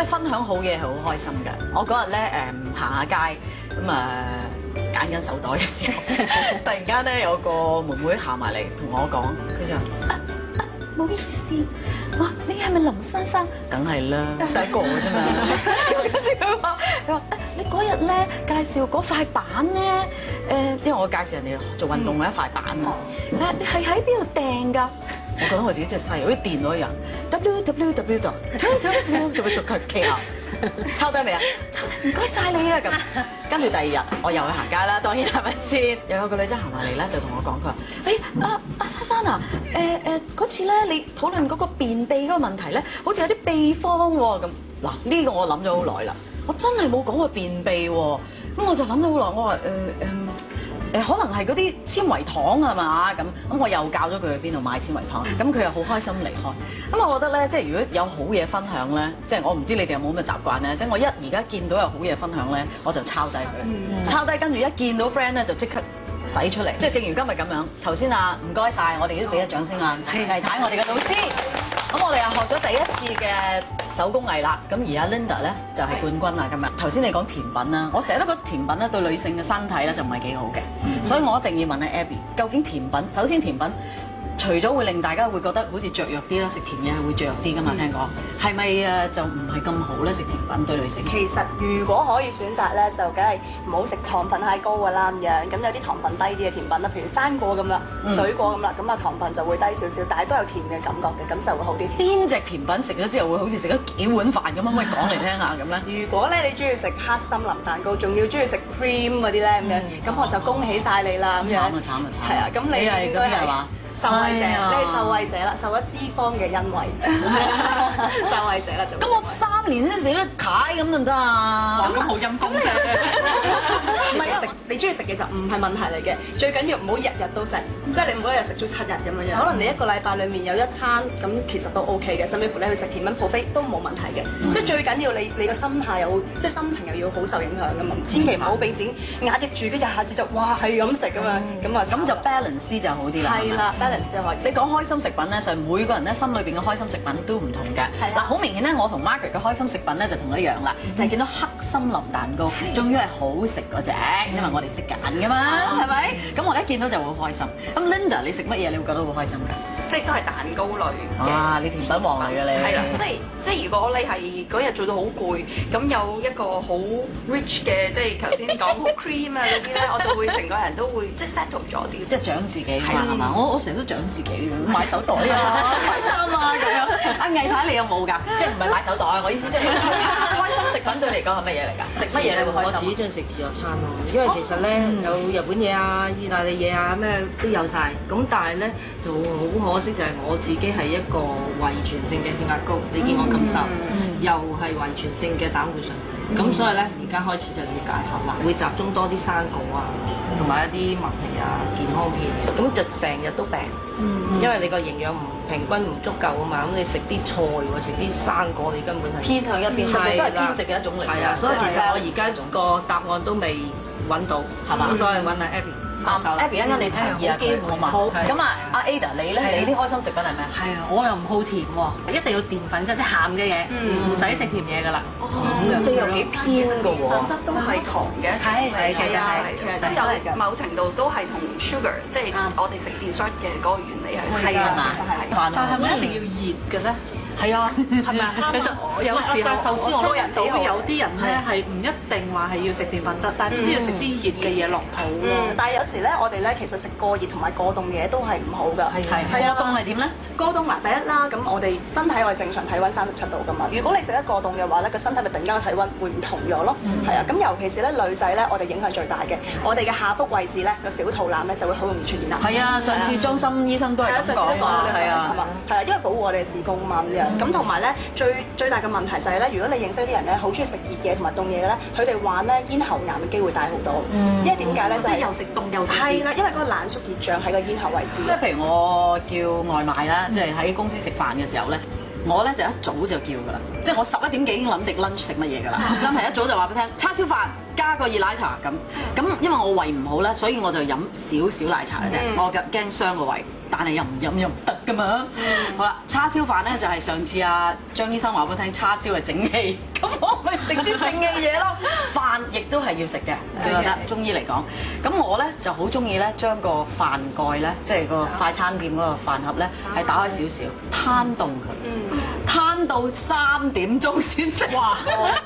即係分享好嘢係好開心嘅。我嗰日咧行下街咁揀緊手袋嘅時候，突然間咧有個妹妹行埋嚟同我講，佢就話唔好意思，哇！你係咪林珊珊？梗係啦，第一個啫嘛。跟住佢話你嗰日咧介紹嗰塊板咧，因為我介紹人哋做運動嘅一塊板啊，你係喺邊度訂㗎？我覺得我自己真係細，好似電腦一樣。www.kr 抄低未啊？抄低，唔該晒你啊咁。跟住第二日我又去行街啦，當然係咪先？又有個女仔行埋嚟咧，就同我講佢話：阿珊珊啊，嗰次咧你討論嗰個便秘嗰個問題咧，好似有啲秘方喎咁。嗱呢個我諗咗好耐啦，我真係冇講過便秘喎。咁我就諗咗好耐，我話可能係嗰啲纖維糖係嘛咁，我又教咗佢去邊度買纖維糖，咁佢又好開心離開。咁我覺得咧，即係如果有好嘢分享咧，即係我唔知你哋有冇咁嘅習慣咧，即係我而家見到有好嘢分享咧，我就抄低佢，抄低跟住一見到 friend 咧就即刻使出嚟，即係正如今日咁樣。頭先唔該晒，我哋都俾咗掌聲啊，係睇我哋嘅老師。咁我哋又學咗第一次嘅手工藝啦。咁而家 Linda 咧就係冠軍啦。今日頭先你講甜品啦，我成日都覺得甜品咧對女性嘅身體咧就唔係幾好嘅，所以我一定要問阿 Abby，究竟甜品首先甜品除咗會令大家會覺得好似雀躍啲啦，食甜嘢係會雀躍啲噶嘛？聽講係咪就唔係咁好咧？食甜品對女性其實如果可以選擇咧，就梗係唔好食糖分太高㗎啦咁樣。咁有啲糖分低啲嘅甜品啦，譬如生果咁啦、水果咁啦，咁糖分就會低少少，但係都有甜嘅感覺嘅，咁就會好啲。邊隻甜品食咗之後會好似食咗幾碗飯咁樣？可以講嚟聽下咁咧？如果咧你中意食黑森林蛋糕，仲要中意食 cream 嗰啲咧咁樣，咁我就恭喜晒你啦咁樣。慘啊！係啊，咁你係嗰啲係嘛？受惠者，你係受惠者啦，受咗脂肪嘅恩惠，受惠者啦就。咁我3年先食一塊咁得唔得啊？咁好陰功啫。唔係食，你中意食嘅就唔係問題嚟嘅，最緊要唔好日日都食，即係你唔好一日食咗7日咁樣樣。可能你一個禮拜裡面有1餐，咁其實都 OK 嘅，甚至乎你去食甜品 buffet 都冇問題嘅。即係最緊要你個心態又即係心情又要好受影響㗎嘛，千祈唔好俾自己壓抑住，跟住一下子就哇係咁食咁樣，咁就 balance 啲就好啲啦。係啦。你講開心食品咧，就每個人咧心裏邊嘅開心食品都唔同嘅。嗱，好明顯咧，我同 Margaret 嘅開心食品咧就同一樣啦，就係見到黑森林蛋糕，終於係好食嗰隻，因為我哋識揀噶嘛，係咪？咁我哋一見到就會好開心。咁 Linda， 你食乜嘢你會覺得好開心㗎？即係都係蛋糕類嘅。啊，你甜品王嚟嘅你。係啦，即係如果你係嗰日做到好攰，咁有一個好 rich 嘅，即係頭先講好 cream 啊嗰啲咧，我就會成個人都會即係 settle 咗啲，即係獎自己嘛係嘛？我成日都獎自己嘅，買手袋啊，買衫啊咁樣。阿魏太你有冇㗎？即係唔係買手袋？我意思即係開心食品對你嚟講係乜嘢嚟㗎？食乜嘢你會開心？我自己中意食自助餐咯，因為其實咧有日本嘢啊、意大利嘢啊咩都有晒。咁但係咧就好可惜就係我自己係一個遺傳性嘅血壓高，你見我咁瘦，又係遺傳性嘅膽固醇。咁所以咧，而家開始就要戒口啦，會集中多啲生果啊，同埋一啲麥皮啊，健康啲嘅。咁就成日都病，因為你個營養唔平均唔足夠啊嘛。咁你食啲菜喎，食啲生果，你根本係偏向一邊，實際都係偏食嘅一種嚟。係啊，所以其實我而家個答案都未揾到，係嘛？咁所以揾阿 Abby。Abby 一陣你提議啊佢好嘛？咁啊，阿 Ada 你咧，你啲開心食品係咩？係啊，我又唔好甜喎，一定要澱粉質，即係鹹嘅嘢，唔使食甜嘢㗎啦。你又幾偏㗎喎？質都係糖嘅，係其實都有某程度都係同 sugar， 即係我哋食 dessert 嘅嗰個原理係係嘛？但係咪一定要熱嘅咧？係啊，係咪啊？其實我有時候壽司我都人到有啲人咧係唔一定話係要食澱粉質，但係總之要食啲熱嘅嘢落肚咯。但係有時咧，我哋咧其實食過熱同埋過凍嘢都係唔好㗎。係過凍係點咧？過凍嗱，第一啦，咁我哋身體我係正常體温37度㗎嘛。如果你食得過凍嘅話咧，個身體咪突然間個體温會唔同咗咯。係啊，咁尤其是咧女仔咧，我哋影響最大嘅，我哋嘅下腹位置咧個小肚腩咧就會好容易出現啦。係啊，上次莊心醫生都係咁講啊，係啊，係啊，因為保護我哋嘅子宮啊嘛咁樣。咁同埋咧，最大嘅問題就係咧，如果你認識啲人咧，好中意食熱嘢同埋凍嘢嘅咧，佢哋患咧咽喉癌嘅機會大好多。因為點解咧？就係又食凍又食熱。係啦，因為嗰個冷縮熱脹喺個咽喉位置。即係譬如我叫外賣啦，即係喺公司食飯嘅時候咧，我咧就一早就叫㗎啦，即係我11點幾已經諗定 lunch 食乜嘢㗎啦，真係一早就話俾你聽，叉燒飯加個熱奶茶咁。咁因為我胃唔好咧，所以我就飲少少奶茶嘅啫，我驚傷個胃，但係又唔飲又唔得。咁樣。好啦，叉燒飯咧就係上次阿張醫生話俾我聽，叉燒係整氣，咁我咪食啲整氣嘢咯。飯亦都係要食嘅，佢覺得中醫嚟講。咁我咧就好中意咧將個飯蓋咧，即係個快餐店嗰個飯盒咧，係打開少少，攤凍佢，攤到3點鐘先食。哇！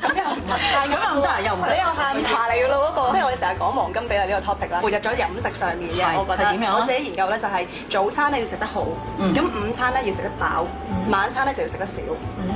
咁又唔得，咁又唔得，又唔得。你有下午茶嚟嘅咯嗰個，即係我哋成日講黃金比例呢個 topic 啦，撥入咗飲食上面嘅，我覺得。係點樣？我自己研究咧就係早餐咧要食得好，咁午餐咧要食得飽，晚餐咧就要食得少。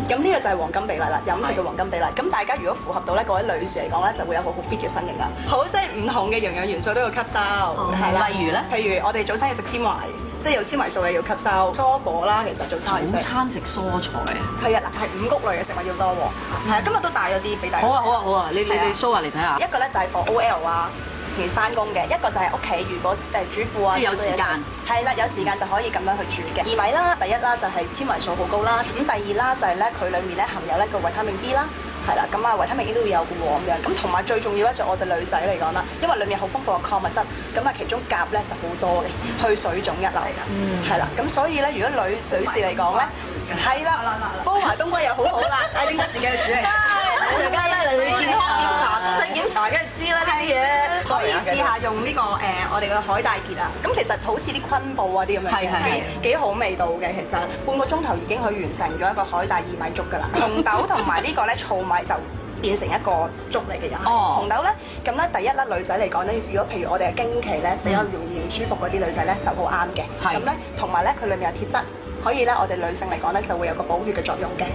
咁呢個就係黃金比例啦，飲食嘅黃金比例。咁大家如果符合到咧，各位女士嚟講咧，就會有個好 fit 嘅身形啦。好，即係唔同嘅營養元素都要吸收，係啦。例如咧，譬如我哋早餐要食纖維，即係有纖維素嘅要吸收。蔬果啦，其實早餐早餐食蔬菜啊！係啊，嗱係五穀類嘅食物要多喎。係啊，今日都帶咗啲俾大家。好啊好啊好啊！你 show 下嚟睇下。一個咧就係 for OL 啊，譬如翻工嘅；一個就係屋企，如果主婦啊，即係有時間。係啦，有時間就可以咁樣去煮嘅。薏米啦，第一啦就係纖維素好高啦，咁第二啦就係咧佢裡面咧含有咧個維他命 B 啦。係啦，咁啊維他命 E 都會有嘅喎，咁樣咁同埋最重要咧就我哋女仔嚟講啦，因為裡面好豐富嘅礦物質，咁啊其中鉀咧就好多嘅，去水腫一流嘅，係啦，咁所以咧如果女士嚟講咧，係啦，煲埋冬瓜又好好啦，應該自己去煮嚟食。而家咧嚟健康檢查、身體檢查，梗係知啦呢啲嘢。可以試下用呢個我哋嘅海帶結啊，咁其實好似啲昆布啊啲咁樣嘅，幾好味道嘅。其實半個鐘頭已經去完成咗一個海帶薏米粥㗎啦。紅豆同埋呢個咧糙米就變成一個粥嚟嘅人。紅豆咧，咁咧第一咧女仔嚟講咧，如果譬如我哋嘅經期咧比較容易唔舒服嗰啲女仔咧就好啱嘅。咁咧同埋咧佢裡面有鐵質。可以咧，我哋女性嚟講咧就會有個補血嘅作用嘅，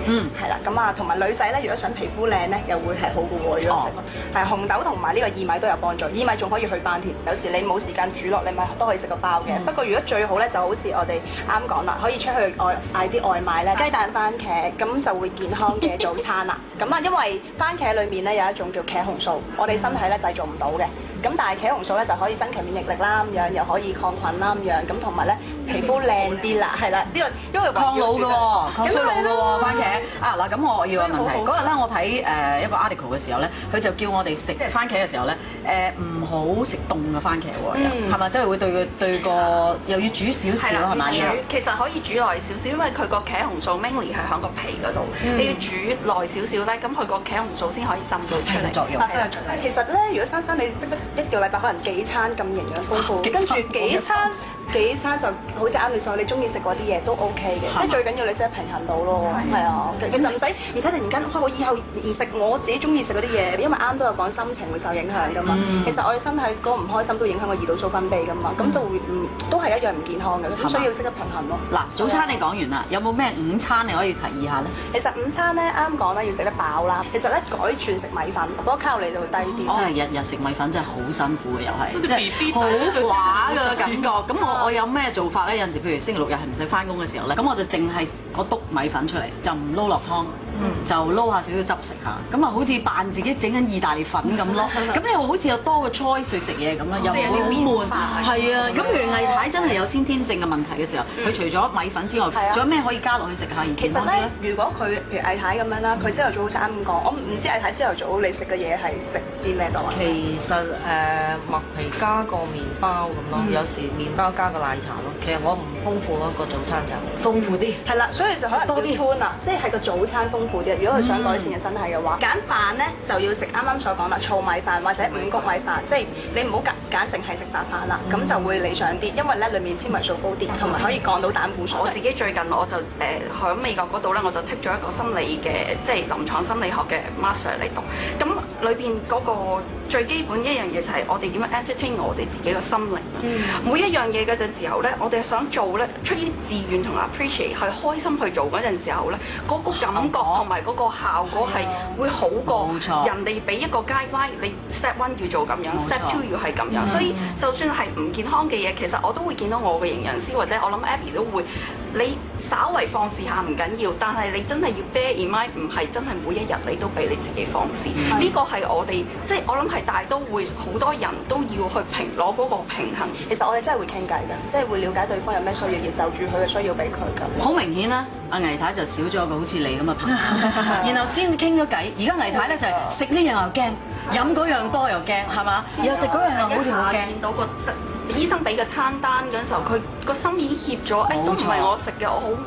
係啦，咁啊同埋女仔咧，如果想皮膚靚咧，又會係好嘅喎，如果食咯，係紅豆同埋呢個薏米都有幫助，薏米仲可以去斑添，有時你冇時間煮落，你咪都可以食個包嘅。不過如果最好咧，就好似我哋啱講啦，可以出去嗌啲外賣咧，雞蛋番茄，咁就會健康嘅早餐啦。咁啊，因為番茄裡面咧有一種叫茄紅素，我哋身體咧製造唔到嘅。咁但係茄紅素咧就可以增強免疫力啦，咁樣又可以抗菌啦，咁樣咁同埋咧皮膚靚啲啦，係啦，呢個因為抗老嘅喎，抗衰老嘅喎，番茄啊嗱，咁我要個問題，嗰日咧我睇一個 article 嘅時候咧，佢就叫我哋食番茄嘅時候咧，唔好食凍嘅番茄喎，係咪？即係會對個又要煮少少係咪？其實可以煮耐少少，因為佢個茄紅素 mainly 係喺個皮嗰度，你要煮耐少少咧，咁佢個茄紅素先可以滲到出嚟。作用。其實咧，如果珊珊你識得一個禮拜可能幾餐咁營養豐富，跟住幾餐就好似啱你所，你中意食嗰啲嘢都 OK 嘅，即係最緊要你識得平衡到咯，係啊，其實唔使突然間，我以後唔食我自己中意食嗰啲嘢，因為啱都有講心情會受影響噶嘛。其實我哋身體嗰個唔開心都影響個胰島素分泌噶嘛，咁都係一樣唔健康嘅，咁所以要識得平衡咯。嗱，早餐你講完啦，有冇咩午餐你可以提議下咧？其實午餐咧啱講咧要食得飽啦，其實咧改轉食米粉，嗰個卡路里就會低啲。真係日日食米粉真係好辛苦嘅，又係即係好寡嘅感覺。咁我有咩做法咧？有陣時譬如星期六日係唔使翻工嘅時候咧，咁我就淨係嗰篤米粉出嚟，就唔撈落湯。就撈下少少汁食下，咁啊好似扮自己整緊意大利粉咁咯。咁你又好似有多個 choice 去食嘢咁啦，又唔會好悶。係啊，咁譬如魏太真係有先天性嘅問題嘅時候，佢除咗米粉之外，仲有咩可以加落去食下？其實咧，如果佢譬如魏太咁樣啦，佢朝頭早好似啱咁講，我唔知魏太朝頭早你食嘅嘢係食啲咩多啊？其實麥皮加個麵包咁咯，有時麵包加個奶茶咯。其實我唔豐富咯，個早餐就豐富啲。係啦，所以就可能多啲 tune 啦，即係個早餐豐富啲。如果佢想改善嘅身體嘅話，揀飯咧就要食啱啱所講啦，糙米飯或者五穀米飯，即係你唔好揀淨係食白飯啦，咁就會理想啲，因為咧裡面纖維素高啲，同埋可以降到膽固醇。我自己最近我就喺美國嗰度咧，我就剔咗一個心理嘅即係臨床心理學嘅 master 嚟讀，咁裏邊嗰個最基本一樣嘢就係我哋點樣 entertain 我哋自己嘅心靈啊。每一樣嘢嘅陣時候咧，我哋想做咧，出於自願同 appreciate 係開心去做嗰陣時候咧，嗰個感覺同埋嗰個效果係會好過人哋俾一個 guideline，你 step one 要做咁樣，step two 要係咁樣。所以就算係唔健康嘅嘢，其實我都會見到我嘅營養師或者我諗 Abby 都會，你稍為放肆下唔緊要，但係你真係要 bear in mind，唔係真係每一日你都俾你自己放肆。呢個係我哋即係我諗係大都會好多人都要去攞嗰個平衡。其實我哋真係會傾偈嘅，即係會了解對方有咩需要，而就住佢嘅需要俾佢㗎。好明顯啦，阿倪太就少咗個好似你咁嘅朋友，然後先傾咗偈。而家倪太咧就係食呢樣又驚，飲嗰樣多又驚，係嘛？又食嗰樣又好似好驚。見到個醫生俾嘅餐單嗰陣時候，佢個心已經怯咗，誒都唔係我食嘅，我好唔